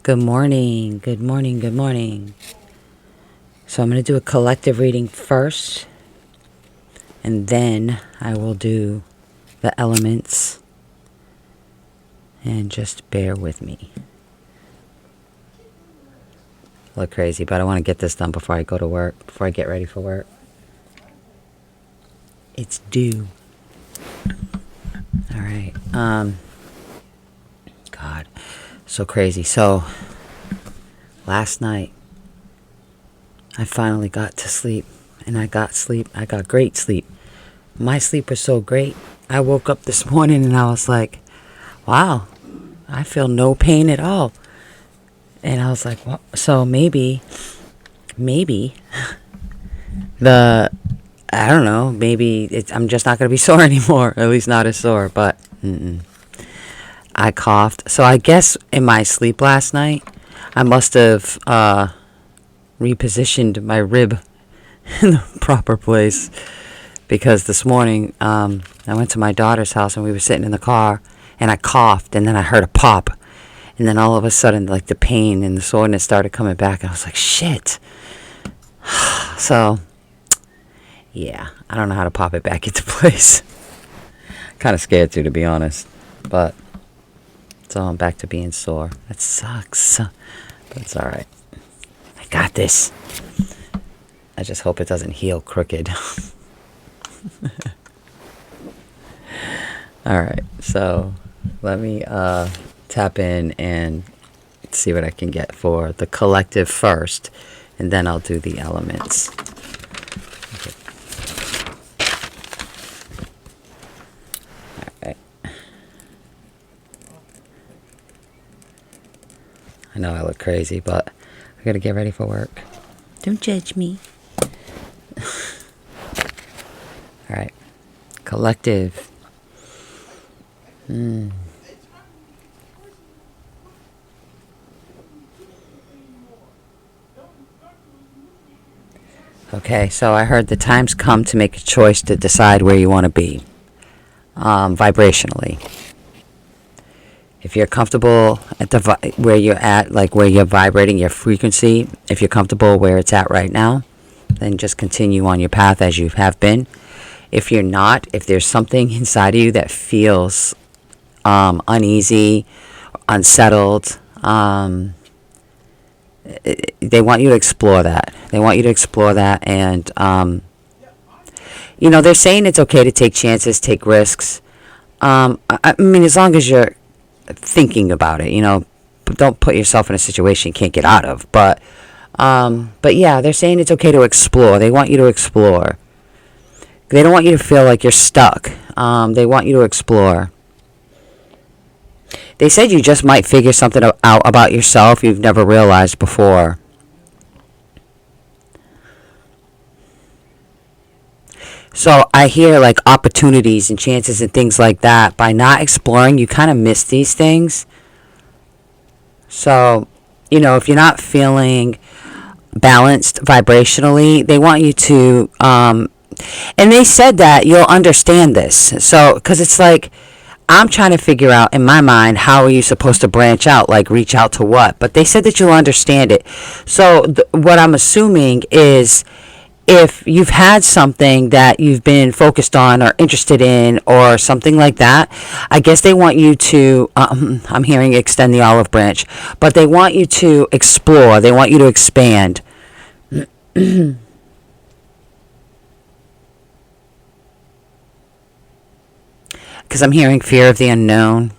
Good morning, good morning, good morning. So I'm going to do a collective reading first, and then I will do the elements, and just bear with me. I look crazy, but I want to get this done before I go to work, before I get ready for work. It's due. All right. God, so crazy. So last night I finally got to sleep, and I got sleep. I got great sleep. My sleep was so great. I woke up this morning and I was like, wow, I feel no pain at all. And I was like, well, so maybe I don't know, maybe I'm just not going to be sore anymore, at least not as sore, but I coughed. So I guess in my sleep last night, I must have repositioned my rib in the proper place, because this morning I went to my daughter's house and we were sitting in the car and I coughed, and then I heard a pop, and then all of a sudden, like, the pain and the soreness started coming back, and I was like, shit. So yeah, I don't know how to pop it back into place. Kind of scared to be honest, but so I'm back to being sore. That sucks, but it's all right. I got this. I just hope it doesn't heal crooked. All right, so let me tap in and see what I can get for the collective first, and then I'll do the elements. Okay. All right. I know I look crazy, but I gotta get ready for work. Don't judge me. All right, collective. Okay, so I heard the time's come to make a choice to decide where you want to be, vibrationally. If you're comfortable at the where you're at, like where you're vibrating your frequency, if you're comfortable where it's at right now, then just continue on your path as you have been. If you're not, if there's something inside of you that feels uneasy, unsettled, they want you to explore that. They want you to explore that, and they're saying it's okay to take chances, take risks. I mean, as long as you're thinking about it, don't put yourself in a situation you can't get out of. But yeah, they're saying it's okay to explore. They want you to explore. They don't want you to feel like you're stuck. They want you to explore. They said you just might figure something out about yourself you've never realized before. So I hear like opportunities and chances and things like that. By not exploring, you kind of miss these things. So, if you're not feeling balanced vibrationally, they want you to, and they said that you'll understand this. So, because it's like, I'm trying to figure out in my mind, how are you supposed to branch out, like reach out to what? But they said that you'll understand it. So what I'm assuming is, if you've had something that you've been focused on or interested in or something like that, I guess they want you to, I'm hearing extend the olive branch, but they want you to explore. They want you to expand. Because I'm hearing fear of the unknown.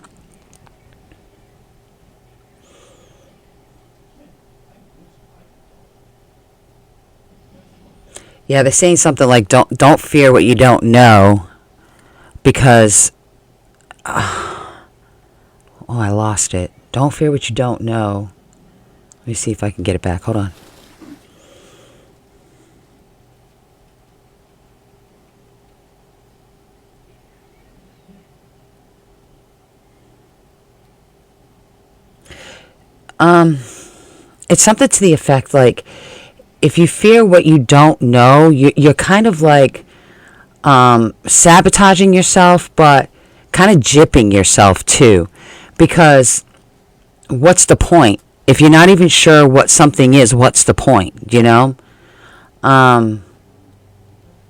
Yeah, they're saying something like, don't fear what you don't know, because I lost it. Don't fear what you don't know. Let me see if I can get it back. Hold on. It's something to the effect like, if you fear what you don't know, you're kind of like sabotaging yourself, but kind of gypping yourself too, because what's the point? if you're not even sure what something is, what's the point, you know?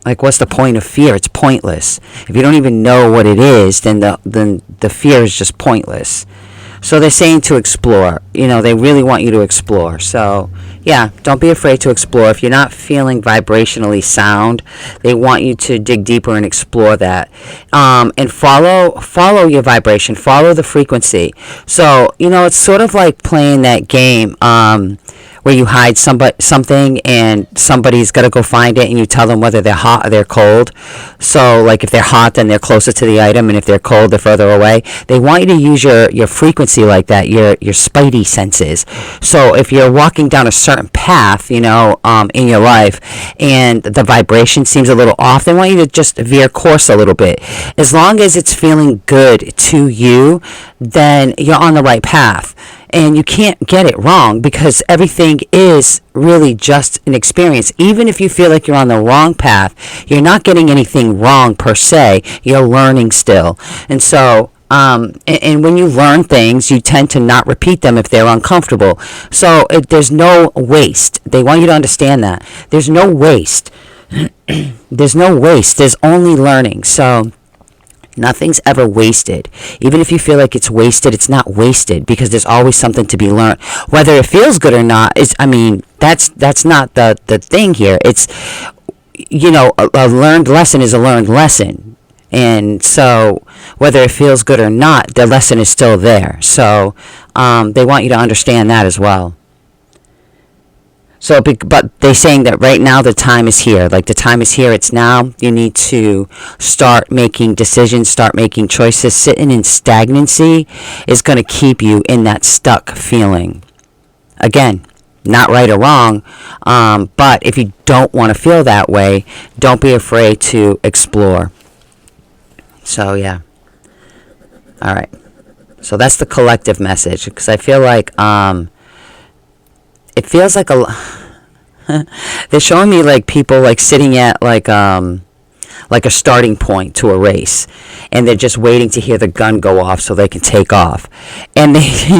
Like, what's the point of fear? It's pointless. If you don't even know what it is, then the fear is just pointless. So they're saying to explore. You know, they really want you to explore. So, yeah, don't be afraid to explore. If you're not feeling vibrationally sound, they want you to dig deeper and explore that. And follow your vibration. Follow the frequency. So, you know, it's sort of like playing that game where you hide something and somebody's got to go find it, and you tell them whether they're hot or they're cold. So, like, if they're hot, then they're closer to the item, and if they're cold, they're further away. They want you to use your frequency like that, your spidey senses. So if you're walking down a certain path, you know, in your life, and the vibration seems a little off, they want you to just veer course a little bit. As long as it's feeling good to you, then you're on the right path. And you can't get it wrong, because everything is really just an experience. Even if you feel like you're on the wrong path, you're not getting anything wrong per se. You're learning still. And so, and when you learn things, you tend to not repeat them if they're uncomfortable. So there's no waste. They want you to understand that. There's no waste. There's no waste. There's only learning. So nothing's ever wasted. Even if you feel like it's wasted, it's not wasted, because there's always something to be learned. Whether it feels good or not is, I mean, that's not the thing here. It's, you know, a learned lesson is a learned lesson. And so whether it feels good or not, the lesson is still there. So they want you to understand that as well. So, but they're saying that right now the time is here. Like, the time is here. It's now. You need to start making decisions, start making choices. Sitting in stagnancy is going to keep you in that stuck feeling. Again, not right or wrong, but if you don't want to feel that way, don't be afraid to explore. So, yeah. All right. So that's the collective message, because I feel like it feels like they're showing me like people like sitting at like a starting point to a race, and they're just waiting to hear the gun go off so they can take off. And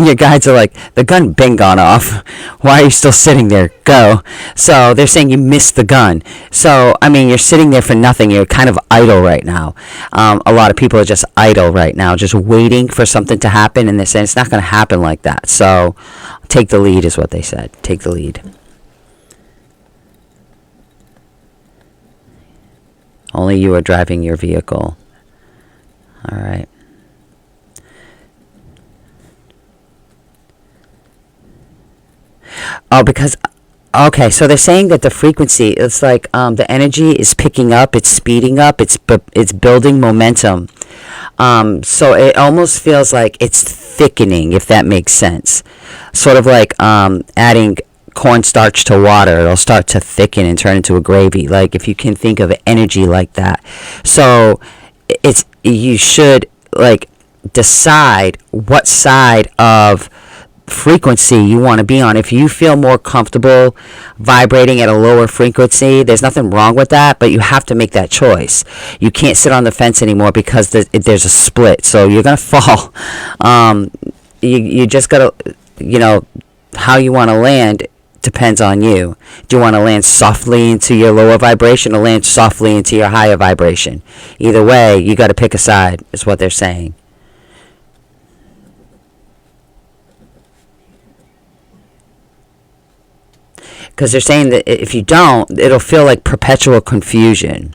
your guides are like, the gun been gone off. Why are you still sitting there? Go. So they're saying you missed the gun. So, I mean, you're sitting there for nothing. You're kind of idle right now. A lot of people are just idle right now, just waiting for something to happen, and they're saying it's not going to happen like that. So take the lead is what they said. Take the lead. Only you are driving your vehicle. All right. Oh, because, okay, so they're saying that the frequency, it's like the energy is picking up, it's speeding up, it's building momentum. So it almost feels like it's thickening, if that makes sense. Sort of like adding cornstarch to water. It'll start to thicken and turn into a gravy. Like, if you can think of energy like that. So you should like decide what side of frequency you want to be on. If you feel more comfortable vibrating at a lower frequency, there's nothing wrong with that, but you have to make that choice. You can't sit on the fence anymore, because there's a split, so you're gonna fall. You just gotta, you know, how you want to land depends on you. Do you want to land softly into your lower vibration, or land softly into your higher vibration? Either way, you got to pick a side, is what they're saying. Because they're saying that if you don't, it'll feel like perpetual confusion.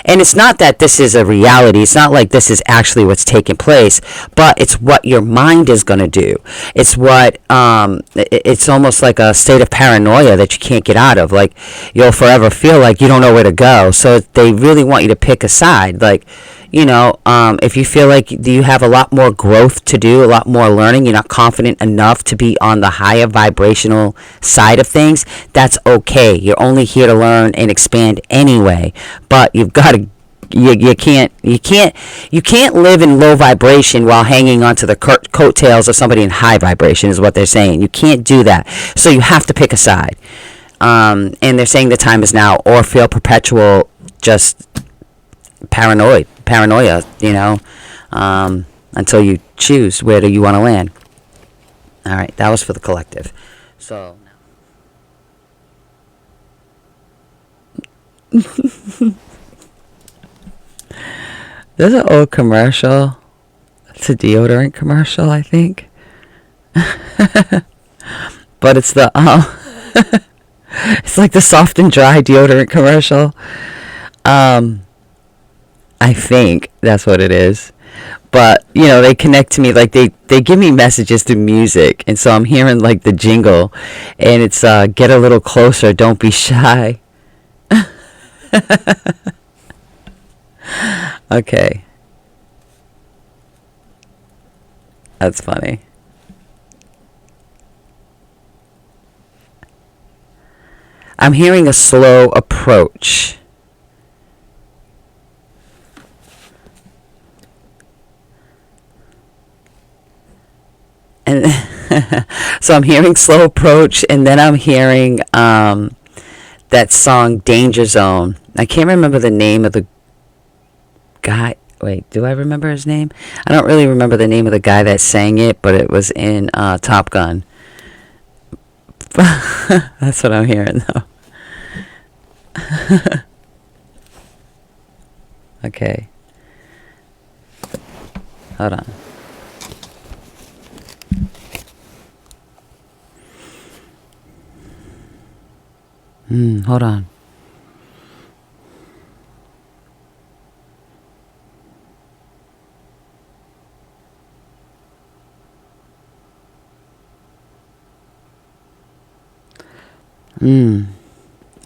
And it's not that this is a reality. It's not like this is actually what's taking place, but it's what your mind is going to do. It's what, it's almost like a state of paranoia that you can't get out of. Like, you'll forever feel like you don't know where to go. So they really want you to pick a side. Like, you know, if you feel like you have a lot more growth to do, a lot more learning, you're not confident enough to be on the higher vibrational side of things, that's okay. You're only here to learn and expand anyway. But you've got to, you can't live in low vibration while hanging onto the coattails of somebody in high vibration, is what they're saying. You can't do that. So you have to pick a side. And they're saying the time is now, or feel perpetual just paranoia, you know, until you choose where do you want to land. All right, that was for the collective. So there's an old commercial. It's a deodorant commercial, I think. But it's the it's like the soft and dry deodorant commercial. I think that's what it is. But, you know, they connect to me, like they give me messages through music. And so I'm hearing like the jingle, and it's get a little closer, don't be shy. Okay. That's funny. I'm hearing a slow approach. And so I'm hearing slow approach, and then I'm hearing that song Danger Zone. I can't remember the name of the guy. Wait, do I remember his name? I don't really remember the name of the guy that sang it, but it was in Top Gun. That's what I'm hearing, though. Okay. Hold on. Hold on.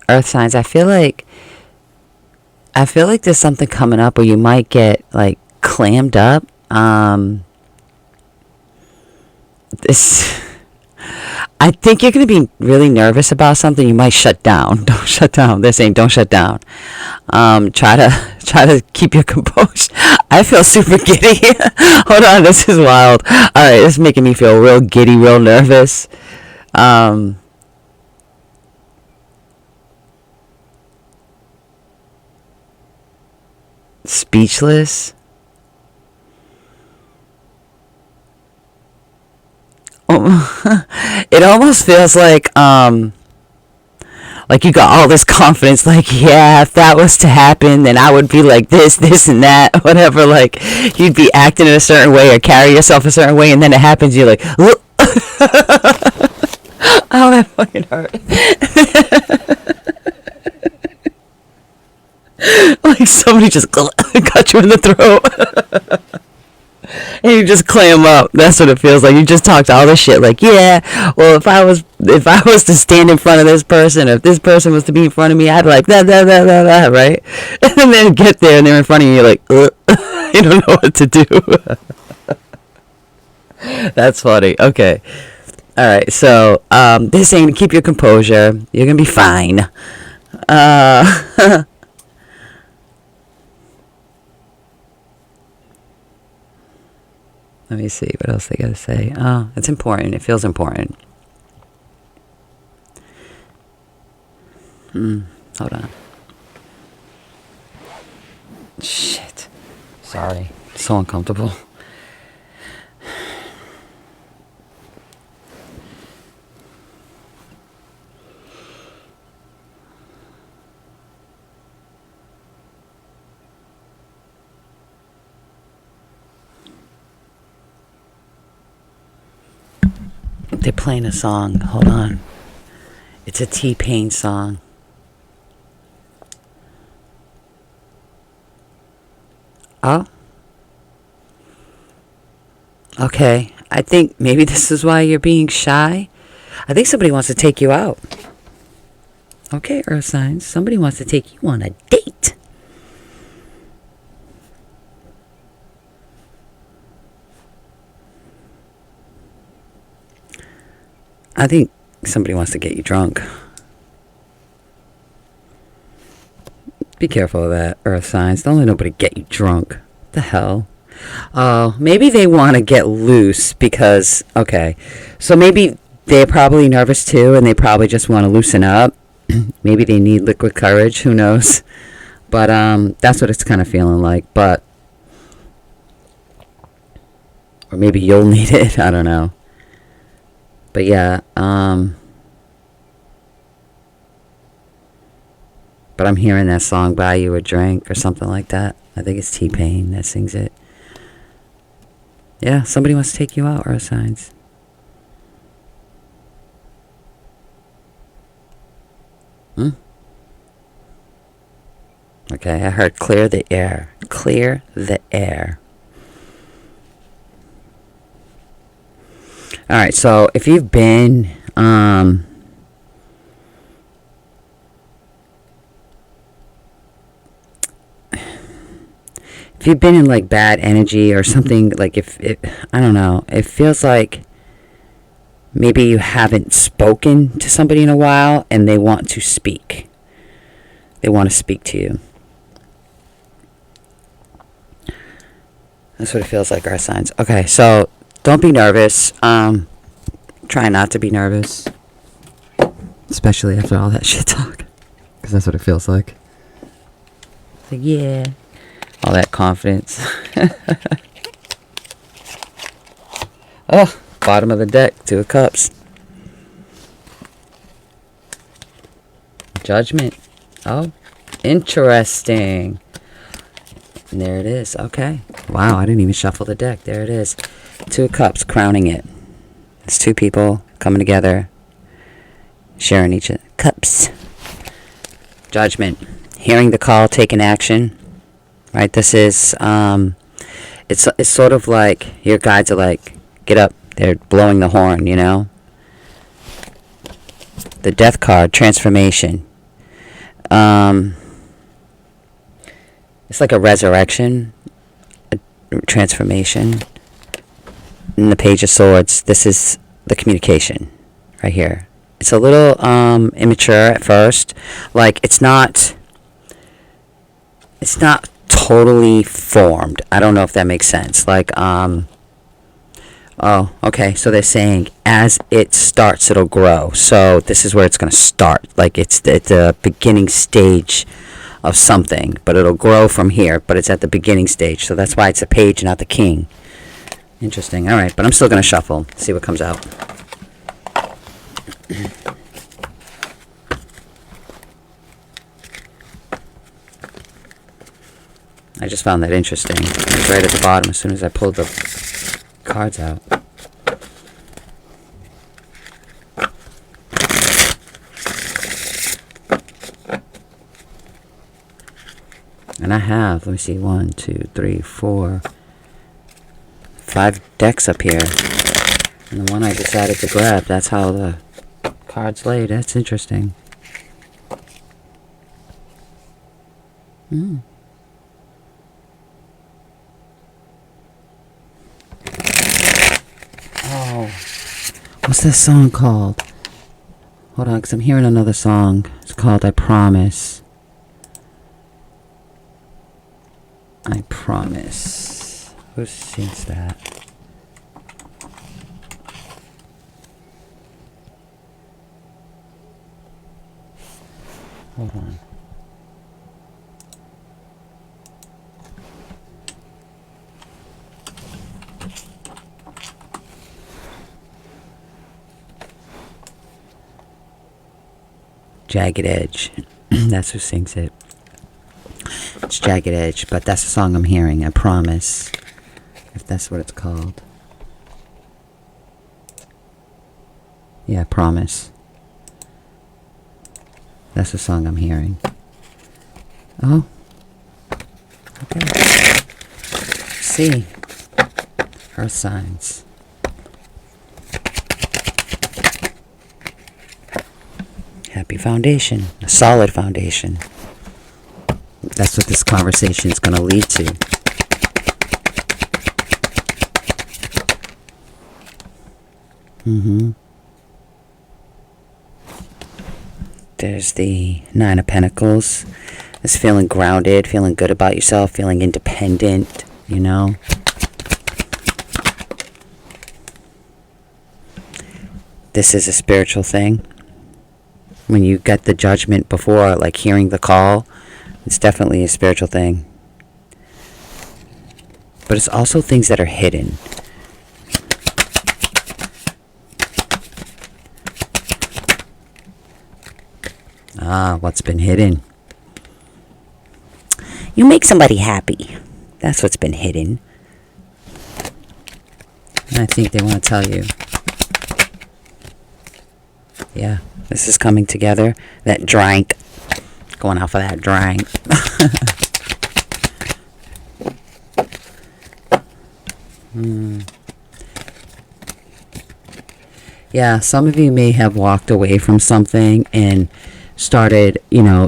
Earth signs. I feel like there's something coming up where you might get like clammed up. This I think you're going to be really nervous about something. You might shut down. Don't shut down. They're saying don't shut down. Try to keep your composure. I feel super giddy. Hold on, this is wild. All right, this is making me feel real giddy, real nervous. Speechless. It almost feels like you got all this confidence, like, yeah, if that was to happen, then I would be like this and that, whatever. Like, you'd be acting in a certain way or carry yourself a certain way, and then it happens, you're like, oh, that fucking hurt. Like somebody just got you in the throat. And you just clam up. That's what it feels like. You just talked all this shit. Like, yeah, well, if I was to stand in front of this person, if this person was to be in front of me, I'd be like, that, right? And then get there, and they're in front of you, you're like, you don't know what to do. That's funny. Okay. All right. So, they're saying to keep your composure. You're gonna be fine. Let me see what else they gotta say. Oh, it's important. It feels important. Hold on. Shit. Sorry. So uncomfortable. They're playing a song. Hold on. It's a T-Pain song. Oh. Okay. I think maybe this is why you're being shy. I think somebody wants to take you out. Okay, Earth signs. Somebody wants to take you on a date. I think somebody wants to get you drunk. Be careful of that, Earth signs. Don't let nobody get you drunk. What the hell? Oh, maybe they want to get loose because, okay. So maybe they're probably nervous too, and they probably just want to loosen up. Maybe they need liquid courage. Who knows? But that's what it's kind of feeling like. But, or maybe you'll need it. I don't know. But yeah, but I'm hearing that song, Buy You a Drink, or something like that. I think it's T-Pain that sings it. Yeah, somebody wants to take you out, Earth signs. Okay, I heard clear the air. Clear the air. Alright, so if you've been, if you've been in like bad energy or something, like if it, I don't know, it feels like maybe you haven't spoken to somebody in a while and they want to speak. They want to speak to you. That's what it feels like, our signs. Okay, so don't be nervous. Try not to be nervous. Especially after all that shit talk. Because that's what it feels like. Like, yeah. All that confidence. Oh, bottom of the deck. 2 of Cups. Judgment. Oh, interesting. And there it is. Okay. Wow, I didn't even shuffle the deck. There it is. 2 of Cups, crowning it. It's 2 people coming together, sharing each of cups. Judgment. Hearing the call, taking action. Right? This is, it's sort of like your guides are like, get up. They're blowing the horn, you know? The Death card, transformation. It's like a resurrection, a transformation. In the Page of Swords, this is the communication right here. It's a little immature at first. Like it's not totally formed. I don't know if that makes sense. Like oh, okay. So they're saying as it starts, it'll grow. So this is where it's going to start. Like it's at the beginning stage of something, but it'll grow from here. But it's at the beginning stage. So that's why it's a page, not the king. Interesting. All right, but I'm still going to shuffle, see what comes out. I just found that interesting. It was right at the bottom as soon as I pulled the cards out. And I have, let me see, 1, 2, 3, 4... 5 decks up here, and the one I decided to grab, that's how the cards laid. That's interesting. Oh, what's that song called? Hold on, because I'm hearing another song. It's called I Promise. I Promise. Who sings that? Hold on. Jagged Edge. That's who sings it. It's Jagged Edge, but that's the song I'm hearing. I Promise. If that's what it's called. Yeah, Promise. That's the song I'm hearing. Oh. Okay. See. Earth signs. Happy foundation. A solid foundation. That's what this conversation is going to lead to. There's the 9 of Pentacles. It's feeling grounded, feeling good about yourself, feeling independent, you know. This is a spiritual thing. When you get the Judgment before, like hearing the call, it's definitely a spiritual thing. But it's also things that are hidden. What's been hidden? You make somebody happy. That's what's been hidden. And I think they want to tell you. Yeah, this is coming together. That drink. Going off of that drink. Yeah, some of you may have walked away from something and started,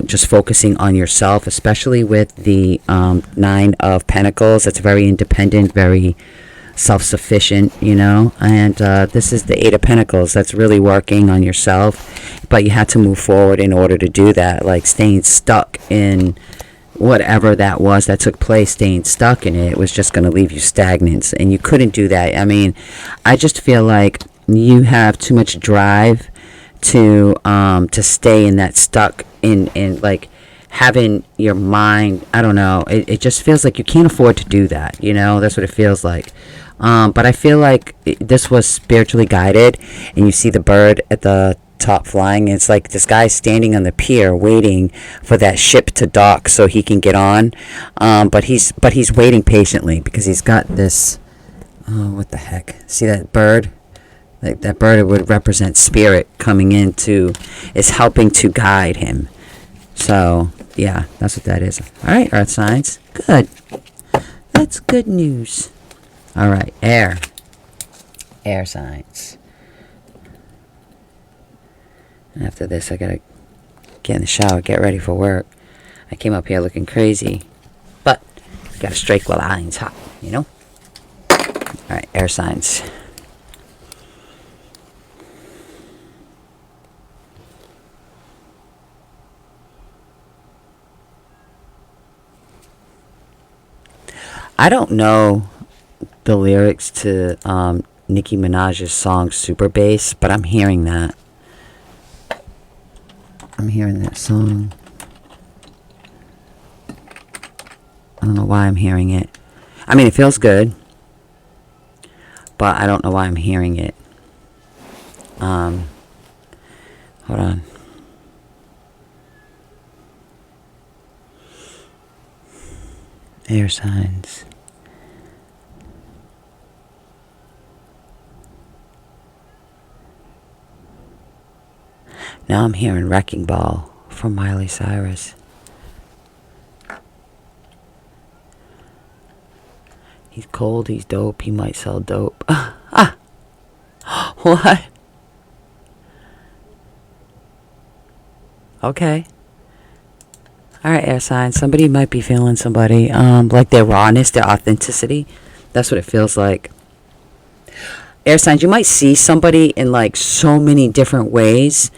just focusing on yourself, especially with the Nine of Pentacles. That's very independent, very self-sufficient, and this is the Eight of Pentacles. That's really working on yourself, but you had to move forward in order to do that. Like staying stuck in whatever that was that took place, staying stuck in it was just going to leave you stagnant, and you couldn't do that. I mean, I just feel like you have too much drive to stay in that stuck in like having your mind. I don't know, it just feels like you can't afford to do that. That's what it feels like. But I feel like this was spiritually guided, and you see the bird at the top flying. It's like this guy's standing on the pier waiting for that ship to dock so he can get on. But he's waiting patiently because he's got this. What the heck? See that bird? Like that bird, it would represent spirit coming in is helping to guide him. So yeah, that's what that is. All right, earth signs. Good. That's good news. All right, air signs. And after this, I gotta get in the shower, get ready for work. I came up here looking crazy, but you gotta strike while the iron's hot, All right, air signs. I don't know the lyrics to Nicki Minaj's song Super Bass, but I'm hearing that. I'm hearing that song. I don't know why I'm hearing it. I mean, it feels good, but I don't know why I'm hearing it. Hold on. Air signs. Now I'm hearing Wrecking Ball from Miley Cyrus. He's cold, he's dope, he might sell dope. What? Okay. Alright, air signs. Somebody might be feeling somebody. Like their rawness, their authenticity. That's what it feels like. Air signs, you might see somebody in like so many different ways.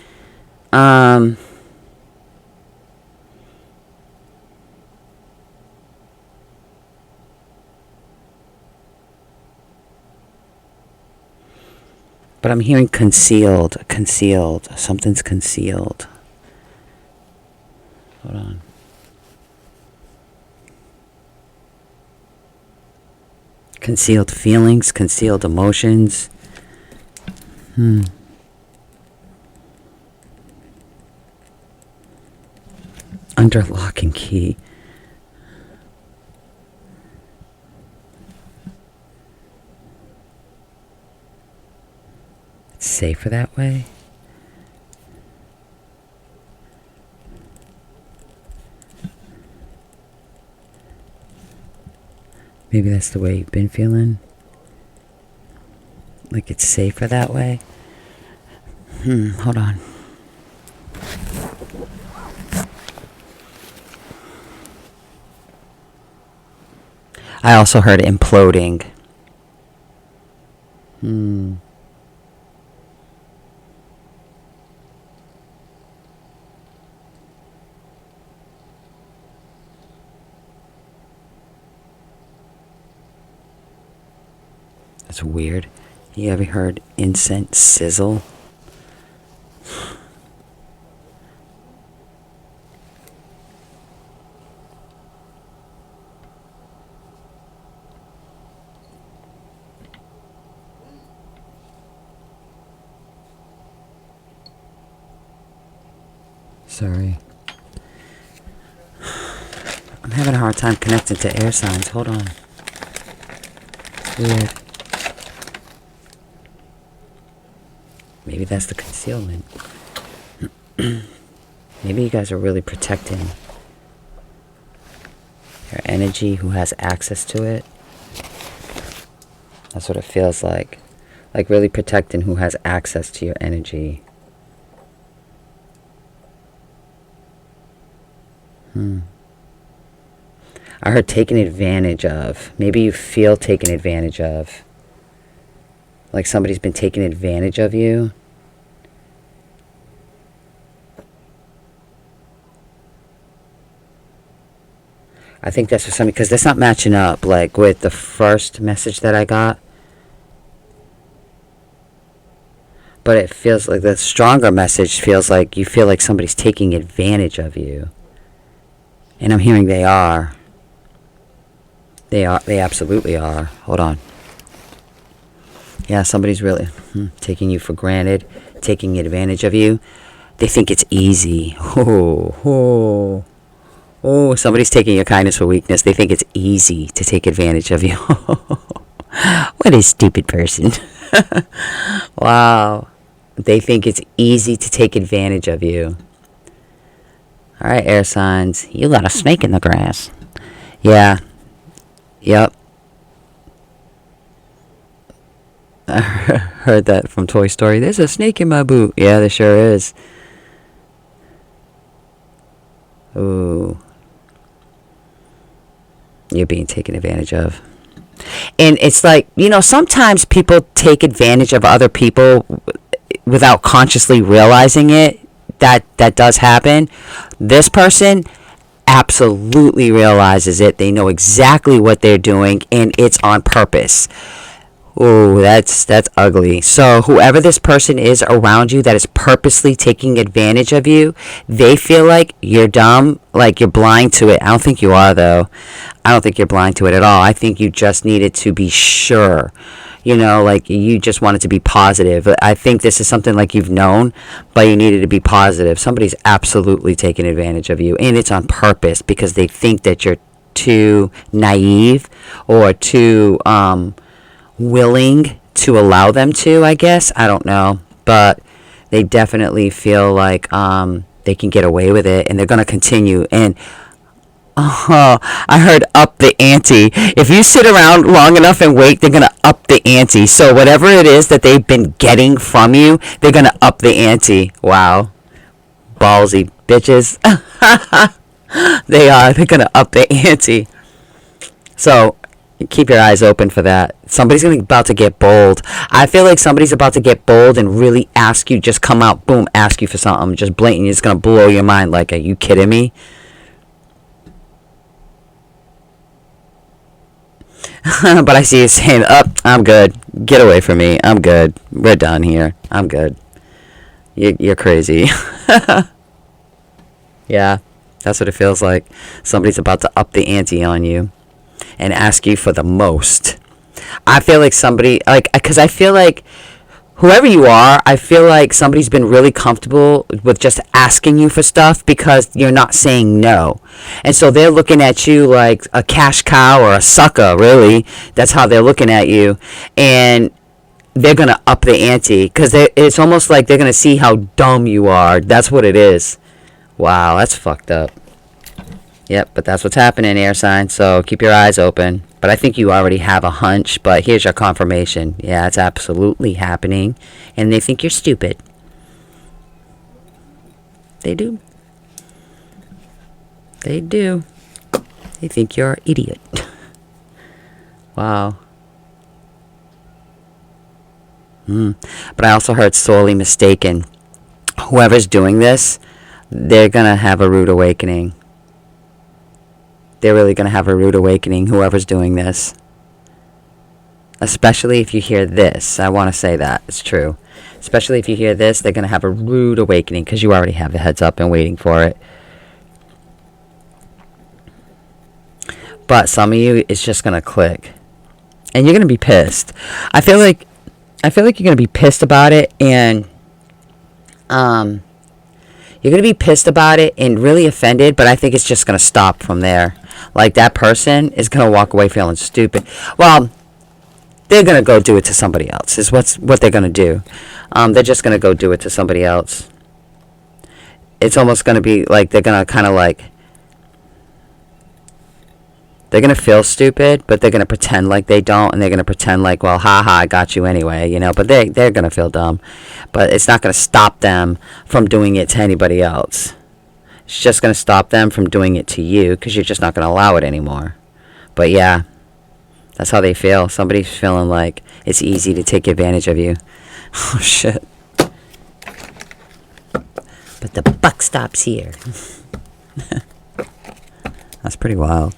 But I'm hearing concealed. Something's concealed. Hold on. Concealed feelings, concealed emotions. Under lock and key. It's safer that way. Maybe that's the way you've been feeling. Like it's safer that way. Hold on. I also heard imploding. That's weird. You ever heard incense sizzle? Sorry. I'm having a hard time connecting to air signs. Hold on. It's weird. Maybe that's the concealment. Maybe you guys are really protecting your energy, who has access to it. That's what it feels like. Like really protecting who has access to your energy. I heard taken advantage of. Maybe you feel taken advantage of. Like somebody's been taking advantage of you. I think that's for somebody, because that's not matching up like with the first message that I got. But it feels like the stronger message feels like you feel like somebody's taking advantage of you. And I'm hearing they are. They absolutely are. Hold on. Yeah, somebody's really taking you for granted, taking advantage of you. They think it's easy. Oh, somebody's taking your kindness for weakness. They think it's easy to take advantage of you. What a stupid person. Wow. They think it's easy to take advantage of you. All right, air signs. You got a snake in the grass. Yeah. Yep. I heard that from Toy Story. There's a snake in my boot. Yeah, there sure is. Ooh. You're being taken advantage of. And it's like, you know, sometimes people take advantage of other people without consciously realizing it. That does happen. This person absolutely realizes it. They know exactly what they're doing, and it's on purpose. Oh, that's ugly. So whoever this person is around you that is purposely taking advantage of you, they feel like you're dumb, like you're blind to it. I don't think you are, though. I don't think you're blind to it at all. I think you just needed to be sure. You know, like you just wanted to be positive. I think this is something like you've known, but you needed to be positive. Somebody's absolutely taking advantage of you, and it's on purpose because they think that you're too naive or too willing to allow them to, I guess. I don't know, but they definitely feel like they can get away with it, and they're going to continue. And I heard up the ante. If you sit around long enough and wait, they're going to up the ante. So whatever it is that they've been getting from you, they're going to up the ante. Wow. Ballsy bitches. They are. They're going to up the ante. So keep your eyes open for that. Somebody's about to get bold. I feel like somebody's about to get bold and really ask you, just come out, boom, ask you for something. Just blatant. It's going to blow your mind. Like, are you kidding me? But I see you saying, I'm good. Get away from me. I'm good. We're done here. I'm good. You're crazy. Yeah, that's what it feels like. Somebody's about to up the ante on you and ask you for the most. I feel like somebody, like, because I feel like whoever you are, I feel like somebody's been really comfortable with just asking you for stuff because you're not saying no. And so they're looking at you like a cash cow or a sucker, really. That's how they're looking at you. And they're going to up the ante because it's almost like they're going to see how dumb you are. That's what it is. Wow, that's fucked up. Yep, but that's what's happening, air sign. So keep your eyes open. But I think you already have a hunch, but here's your confirmation. Yeah, it's absolutely happening. And they think you're stupid. They do. They do. They think you're an idiot. Wow. But I also heard sorely mistaken. Whoever's doing this, they're going to have a rude awakening. They're really going to have a rude awakening, whoever's doing this. Especially if you hear this. I want to say that. It's true. Especially if you hear this, they're going to have a rude awakening because you already have the heads up and waiting for it. But some of you, it's just going to click. And you're going to be pissed. I feel like you're going to be pissed about it. And You're going to be pissed about it and really offended, but I think it's just going to stop from there. Like, that person is going to walk away feeling stupid. Well, they're going to go do it to somebody else, is what they're going to do. They're just going to go do it to somebody else. It's almost going to be like they're going to kind of like, they're going to feel stupid, but they're going to pretend like they don't, and they're going to pretend like, well, haha, I got you anyway, you know, but they're going to feel dumb. But it's not going to stop them from doing it to anybody else. It's just going to stop them from doing it to you, because you're just not going to allow it anymore. But yeah, that's how they feel. Somebody's feeling like it's easy to take advantage of you. Oh, shit. But the buck stops here. That's pretty wild.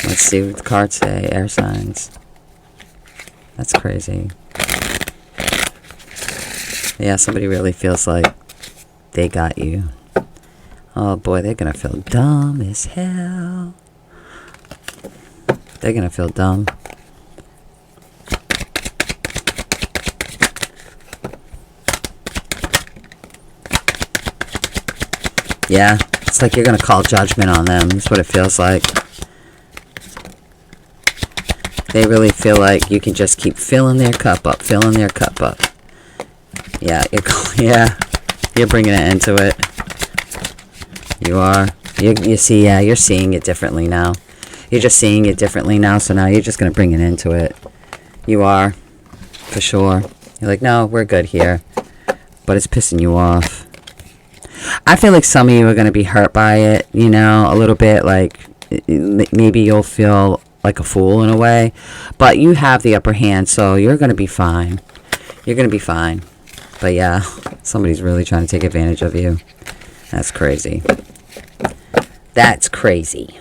Let's see what the cards say. Air signs. That's crazy. Yeah, somebody really feels like they got you. Oh boy, they're gonna feel dumb as hell. They're gonna feel dumb. Yeah, it's like you're gonna call judgment on them. That's what it feels like. They really feel like you can just keep filling their cup up, filling their cup up. Yeah, you're bringing an end to it. You are. You see, yeah, you're seeing it differently now. You're just seeing it differently now, so now you're just going to bring an end to it. You are, for sure. You're like, no, we're good here. But it's pissing you off. I feel like some of you are going to be hurt by it, you know, a little bit. Like, maybe you'll feel like a fool in a way. But you have the upper hand, so you're going to be fine. You're going to be fine. But yeah, somebody's really trying to take advantage of you. That's crazy. That's crazy.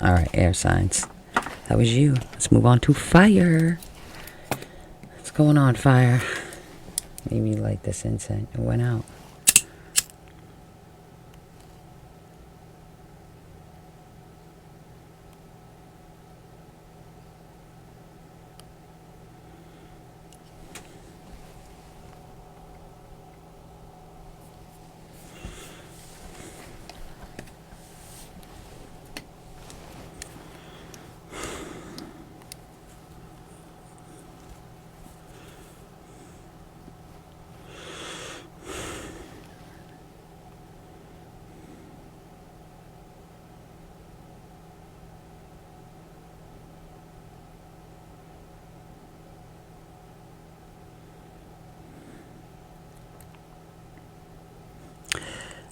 Alright, air signs. That was you. Let's move on to fire. What's going on, fire? Maybe light this incense. It went out.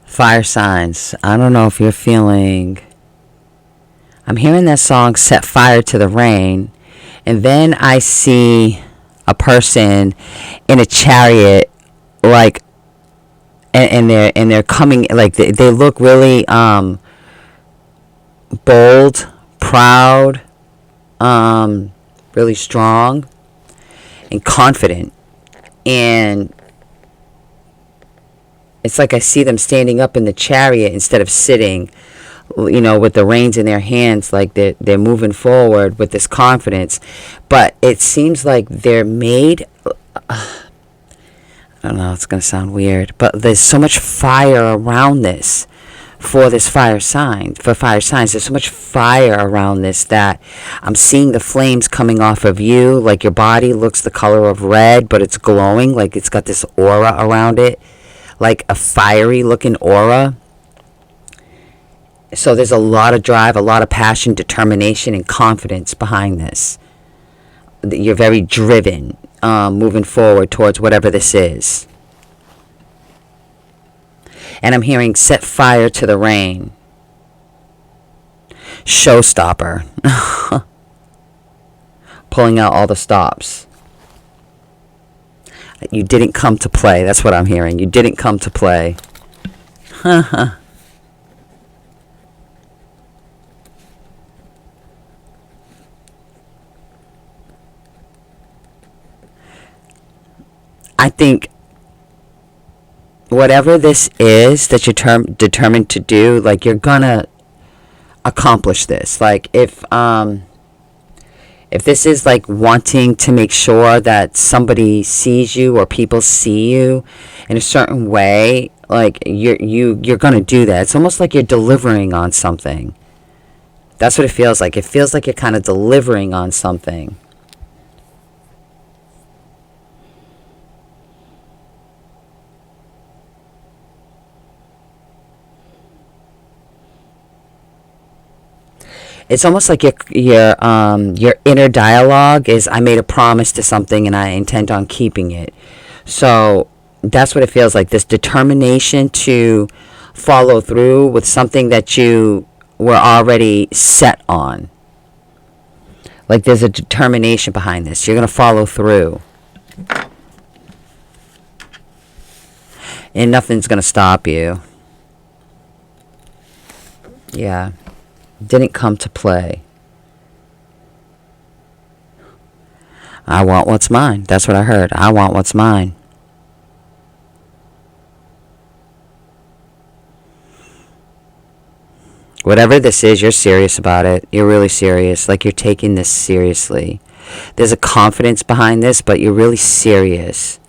Fire signs. I don't know if you're feeling... I'm hearing that song, Set Fire to the Rain. And then I see a person in a chariot, like, and they're coming, like, they look really bold, proud, really strong, and confident. And it's like I see them standing up in the chariot instead of sitting, you know, with the reins in their hands, like they're moving forward with this confidence. But it seems like they're made, I don't know, it's going to sound weird, but there's so much fire around this for this fire sign, for fire signs. There's so much fire around this that I'm seeing the flames coming off of you, like your body looks the color of red, but it's glowing, like it's got this aura around it. Like a fiery looking aura. So there's a lot of drive, a lot of passion, determination, and confidence behind this. You're very driven, moving forward towards whatever this is. And I'm hearing set fire to the rain. Showstopper. Pulling out all the stops. You didn't come to play. That's what I'm hearing. You didn't come to play. I think whatever this is that you're determined to do, like you're gonna accomplish this. Like if this is like wanting to make sure that somebody sees you or people see you in a certain way, like you're going to do that. It's almost like you're delivering on something. That's what it feels like. It feels like you're kind of delivering on something. It's almost like your inner dialogue is, I made a promise to something and I intend on keeping it. So that's what it feels like. This determination to follow through with something that you were already set on. Like there's a determination behind this. You're going to follow through. And nothing's going to stop you. Yeah. Didn't come to play. I want what's mine. That's what I heard. I want what's mine. Whatever this is, you're serious about it. You're really serious. Like you're taking this seriously. There's a confidence behind this, but you're really serious.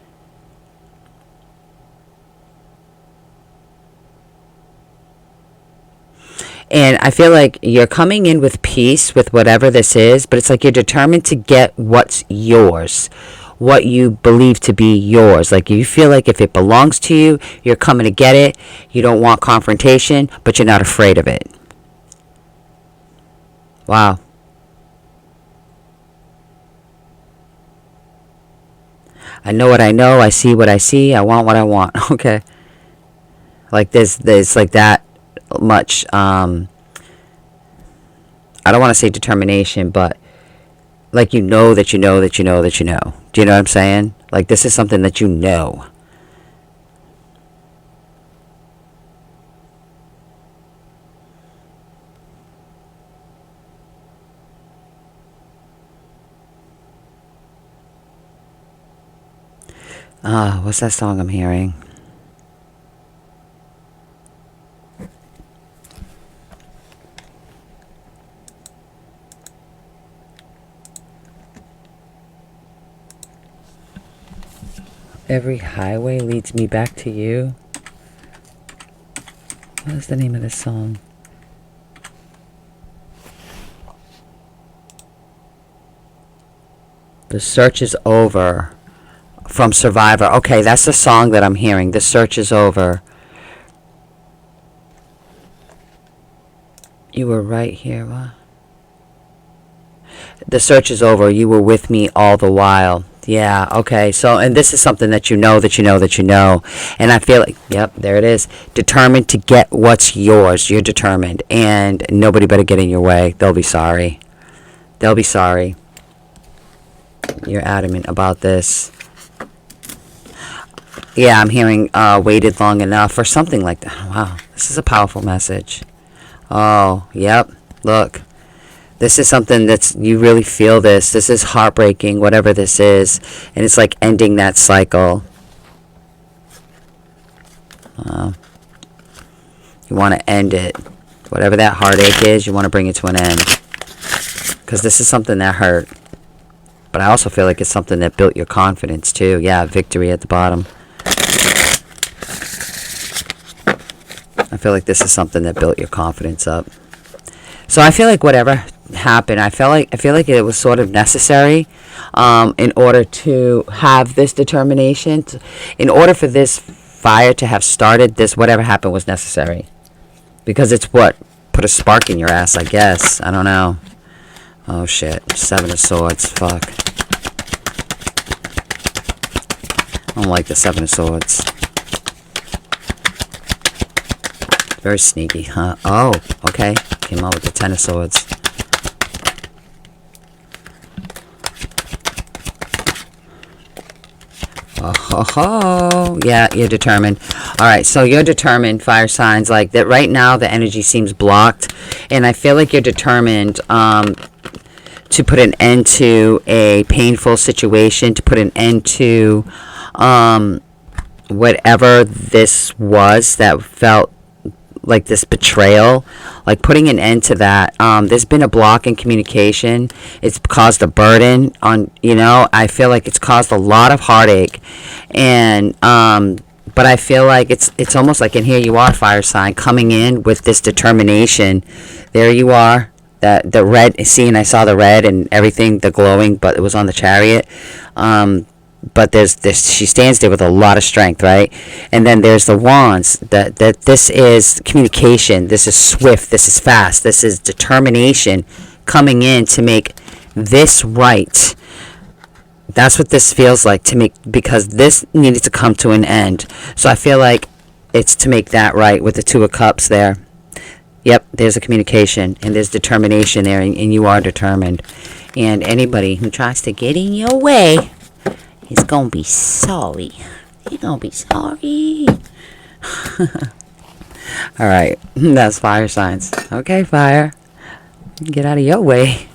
And I feel like you're coming in with peace with whatever this is, but it's like you're determined to get what's yours, what you believe to be yours. Like you feel like if it belongs to you, you're coming to get it. You don't want confrontation, but you're not afraid of it. Wow. I know what I know. I see what I see. I want what I want. Okay. Like there's like that much I don't want to say determination, but like you know that you know that you know that you know. Do you know what I'm saying? Like this is something that you know. What's that song I'm hearing? Every highway leads me back to you. What is the name of this song? The Search is Over from Survivor. Okay, that's the song that I'm hearing. The Search is Over. You were right here. What? The search is over. You were with me all the while. Yeah, okay. So, and this is something that you know, that you know, that you know. And I feel like, yep, there it is. Determined to get what's yours. You're determined. And nobody better get in your way. They'll be sorry. They'll be sorry. You're adamant about this. Yeah, I'm hearing waited long enough or something like that. Wow, this is a powerful message. Oh, yep. Look. This is something that's, you really feel this. This is heartbreaking, whatever this is. And it's like ending that cycle. You want to end it. Whatever that heartache is, you want to bring it to an end. Because this is something that hurt. But I also feel like it's something that built your confidence too. Yeah, victory at the bottom. I feel like this is something that built your confidence up. So I feel like whatever happened, I feel like it was sort of necessary in order to have this determination. In order for this fire to have started, this whatever happened was necessary. Because it's what put a spark in your ass, I guess. I don't know. Oh shit. Seven of Swords. Fuck. I don't like the Seven of Swords. Very sneaky, huh? Oh, okay. Came out with the Ten of Swords. Oh, yeah, you're determined. All right, so you're determined, fire signs, like that right now the energy seems blocked. And I feel like you're determined to put an end to a painful situation, to put an end to whatever this was that felt like this betrayal, like putting an end to that. There's been a block in communication. It's caused a burden on, I feel like it's caused a lot of heartache. And, but I feel like it's almost like, and here you are, fire sign, coming in with this determination. There you are. That the red, and I saw the red and everything, the glowing, but it was on the chariot. But there's this, she stands there with a lot of strength, right? And then there's the wands, that this is communication, this is swift, this is fast, this is determination coming in to make this right. That's what this feels like to make, because this needed to come to an end. So I feel like it's to make that right with the Two of Cups there. Yep, there's a communication and there's determination there, and you are determined. And anybody who tries to get in your way, he's gonna be sorry. He's gonna be sorry. All right, that's fire signs. Okay, fire. Get out of your way.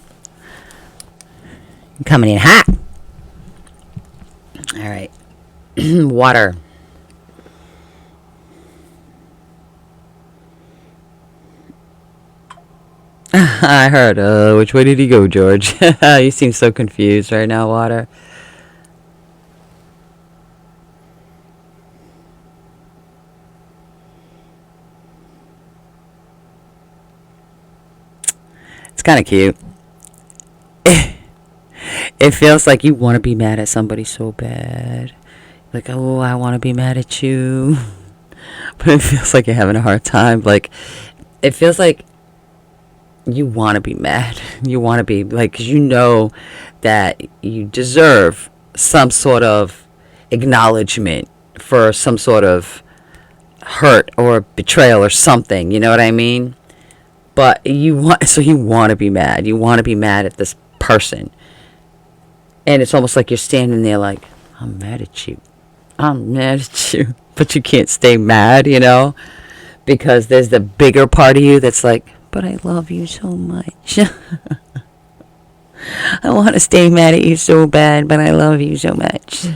I'm coming in hot. All right, water. I heard, which way did he go, George? You seem so confused right now, water. It's kind of cute. It feels like you want to be mad at somebody so bad. Like, oh, I want to be mad at you. But it feels like you're having a hard time. Like, it feels like you want to be mad. You want to be, like, 'cause you know that you deserve some sort of acknowledgement for some sort of hurt or betrayal or something. You know what I mean? But you want to be mad. You want to be mad at this person. And it's almost like you're standing there like, I'm mad at you. I'm mad at you. But you can't stay mad, because there's the bigger part of you that's like, but I love you so much. I want to stay mad at you so bad, but I love you so much.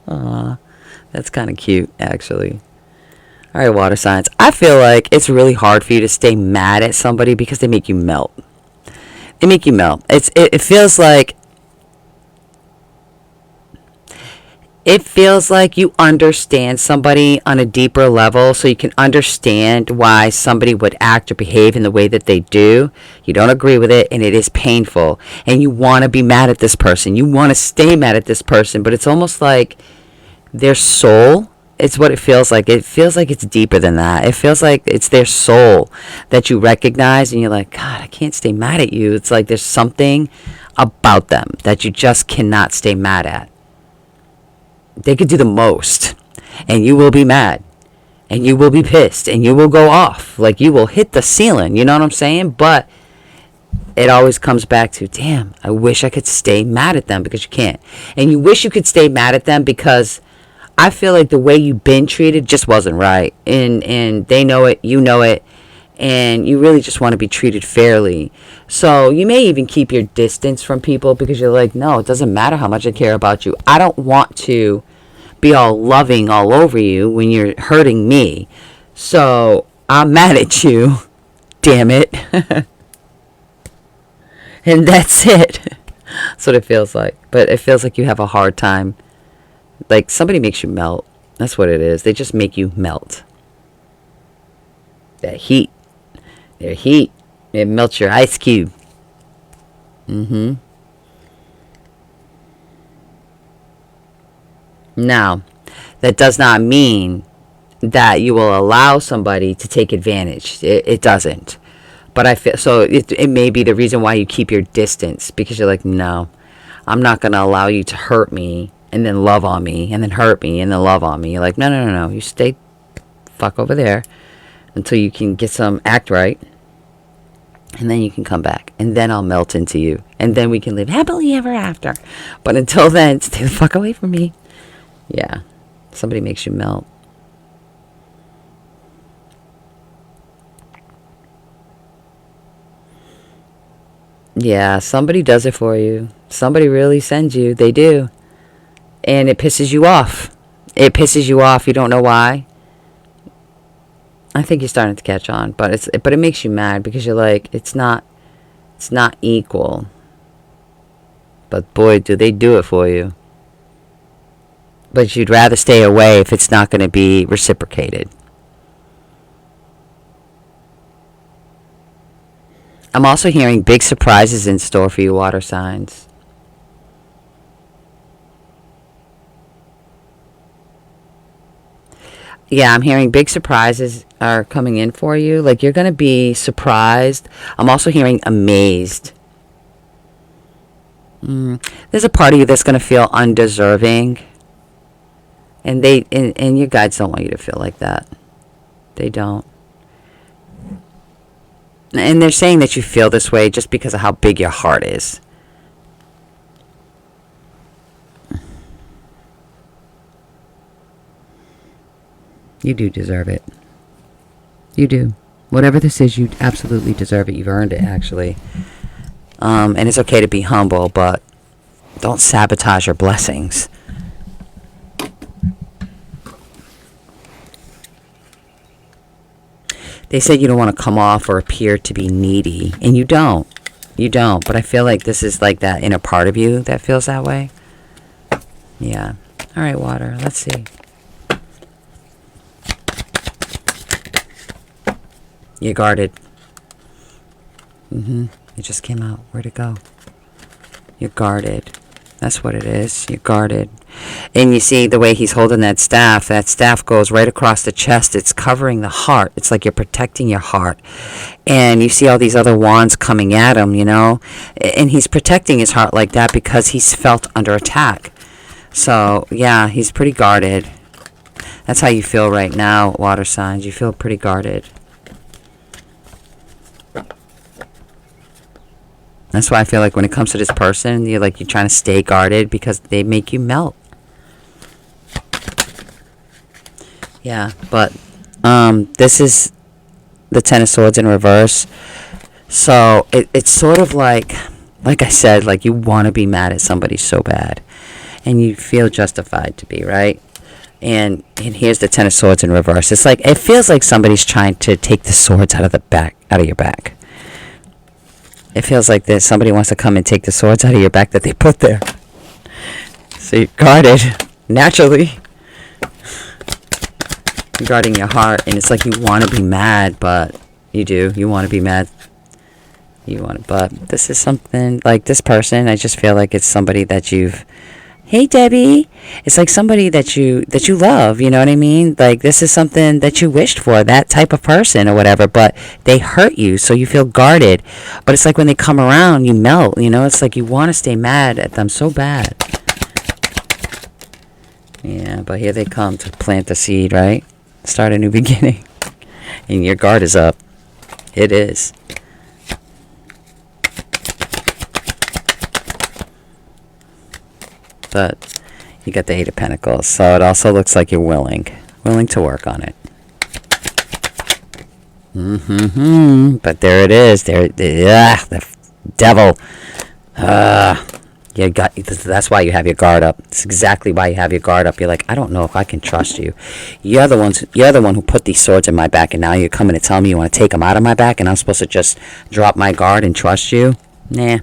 Aw, that's kind of cute, actually. All right, water signs. I feel like it's really hard for you to stay mad at somebody because they make you melt. They make you melt. It feels like you understand somebody on a deeper level, so you can understand why somebody would act or behave in the way that they do. You don't agree with it, and it is painful. And you want to be mad at this person. You want to stay mad at this person, but it's almost like their soul. It's what it feels like. It feels like it's deeper than that. It feels like it's their soul that you recognize, and you're like, God, I can't stay mad at you. It's like there's something about them that you just cannot stay mad at. They could do the most, and you will be mad, and you will be pissed, and you will go off. Like, you will hit the ceiling, you know what I'm saying? But it always comes back to, damn, I wish I could stay mad at them, because you can't. And you wish you could stay mad at them because I feel like the way you've been treated just wasn't right. And they know it, you know it, and you really just want to be treated fairly. So you may even keep your distance from people because you're like, no, it doesn't matter how much I care about you. I don't want to be all loving all over you when you're hurting me. So I'm mad at you, damn it. And that's it. That's what it feels like. But it feels like you have a hard time. Like, somebody makes you melt. That's what it is. They just make you melt. That heat. Their heat. It melts your ice cube. Now, that does not mean that you will allow somebody to take advantage. It doesn't. But I feel, so it may be the reason why you keep your distance, because you're like, no, I'm not going to allow you to hurt me and then love on me, and then hurt me, and then love on me. You're like, no. You stay fuck over there until you can get some act right. And then you can come back. And then I'll melt into you. And then we can live happily ever after. But until then, stay the fuck away from me. Yeah. Somebody makes you melt. Yeah, somebody does it for you. Somebody really sends you. They do. And it pisses you off. It pisses you off. You don't know why. I think you're starting to catch on, but it makes you mad because you're like, it's not equal. But boy, do they do it for you. But you'd rather stay away if it's not going to be reciprocated. I'm also hearing big surprises in store for you, water signs. Yeah, I'm hearing big surprises are coming in for you. Like, you're going to be surprised. I'm also hearing amazed. There's a part of you that's going to feel undeserving. And and your guides don't want you to feel like that. They don't. And they're saying that you feel this way just because of how big your heart is. You do deserve it. You do. Whatever this is, you absolutely deserve it. You've earned it, actually. And it's okay to be humble, but don't sabotage your blessings. They said you don't want to come off or appear to be needy. And you don't. You don't. But I feel like this is like that inner part of you that feels that way. Yeah. All right, water. Let's see. You're guarded. It just came out. Where'd it go? You're guarded. That's what it is. You're guarded. And you see the way he's holding that staff goes right across the chest. It's covering the heart. It's like you're protecting your heart. And you see all these other wands coming at him, you know. And he's protecting his heart like that because he's felt under attack. So, yeah, he's pretty guarded. That's how you feel right now, water signs. You feel pretty guarded. That's why I feel like when it comes to this person, you're trying to stay guarded because they make you melt. Yeah, but this is the Ten of Swords in reverse. So it's sort of like I said, like you want to be mad at somebody so bad. And you feel justified to be, right? And here's the Ten of Swords in reverse. It's like, it feels like somebody's trying to take the swords out of your back. It feels like this. Somebody wants to come and take the swords out of your back that they put there. So you're guarded, naturally. You're guarding your heart, and it's like you want to be mad, but you do. You want to be mad. But this is something, like this person, I just feel like it's somebody that you've... Hey, Debbie. It's like somebody that you love, you know what I mean? Like, this is something that you wished for, that type of person or whatever, but they hurt you, so you feel guarded. But it's like when they come around, you melt, you know? It's like you want to stay mad at them so bad. Yeah, but here they come to plant the seed, right? Start a new beginning. And your guard is up. It is. But you got the Eight of Pentacles, so it also looks like you're willing to work on it. But there it is. The devil. That's why you have your guard up. It's exactly why you have your guard up. You're like, I don't know if I can trust you. You're the one who put these swords in my back, and now you're coming to tell me you want to take them out of my back, and I'm supposed to just drop my guard and trust you? Nah.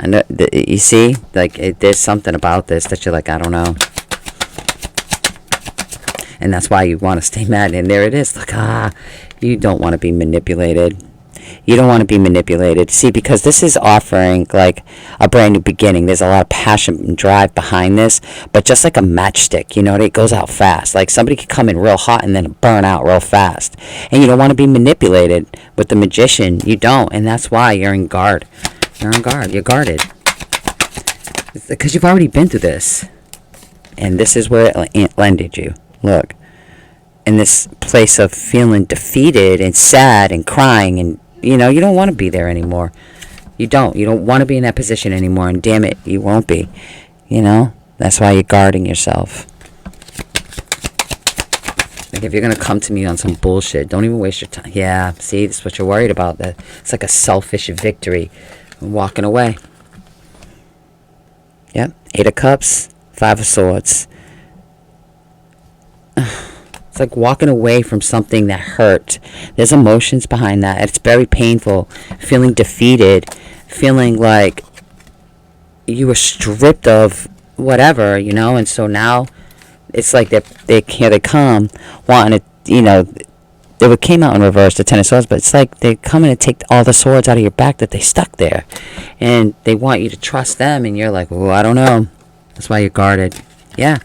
I know, you see, like, there's something about this that you're like, I don't know. And that's why you want to stay mad. And there it is. Like, you don't want to be manipulated. You don't want to be manipulated. See, because this is offering, like, a brand new beginning. There's a lot of passion and drive behind this. But just like a matchstick, you know, it goes out fast. Like, somebody could come in real hot and then burn out real fast. And you don't want to be manipulated. With the Magician, you don't. And that's why you're in guard. You're on guard. You're guarded. Because you've already been through this. And this is where it landed you. Look. In this place of feeling defeated and sad and crying. And, you know, you don't want to be there anymore. You don't. You don't want to be in that position anymore. And damn it, you won't be. You know? That's why you're guarding yourself. Like, if you're going to come to me on some bullshit, don't even waste your time. Yeah, see, that's what you're worried about. That it's like a selfish victory. Walking away. Yep. 8 of Cups. 5 of Swords. It's like walking away from something that hurt. There's emotions behind that. It's very painful. Feeling defeated, feeling like you were stripped of whatever, you know. And so now it's like here they come wanting to, you know, it came out in reverse, the Ten of Swords, but it's like they're coming to take all the swords out of your back that they stuck there, and they want you to trust them, and you're like, oh, I don't know. That's why you're guarded. Yeah,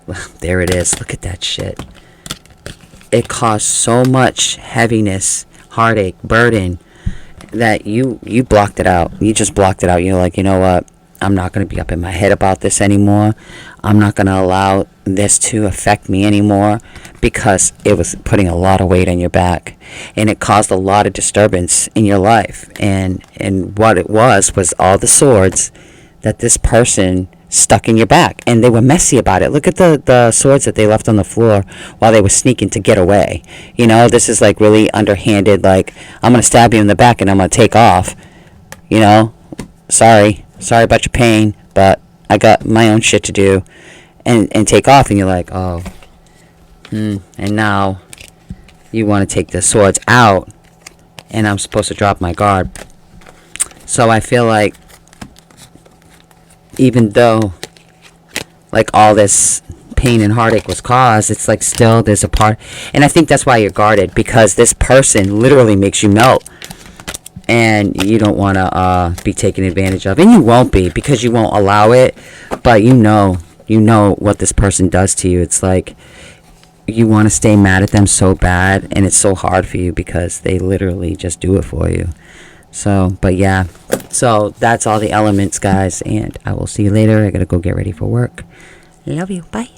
well, there it is. Look at that shit. It caused so much heaviness, heartache, burden, that you blocked it out. You just blocked it out. You're like, you know what? I'm not going to be up in my head about this anymore. I'm not going to allow this to affect me anymore, because it was putting a lot of weight on your back, and it caused a lot of disturbance in your life. And what it was all the swords that this person stuck in your back, and they were messy about it. Look at the swords that they left on the floor while they were sneaking to get away. You know, this is like really underhanded, like, I'm going to stab you in the back and I'm going to take off. You know, sorry about your pain, but I got my own shit to do, and take off. And you're like, oh, and now you want to take the swords out, and I'm supposed to drop my guard. So I feel like, even though like all this pain and heartache was caused, it's like still there's a part, and I think that's why you're guarded, because this person literally makes you melt, and you don't want to be taken advantage of, and you won't be, because you won't allow it. But you know what this person does to you. It's like you want to stay mad at them so bad, and it's so hard for you because they literally just do it for you. So, but yeah, so that's all the elements, guys, and I will see you later. I gotta go get ready for work. Love you. Bye.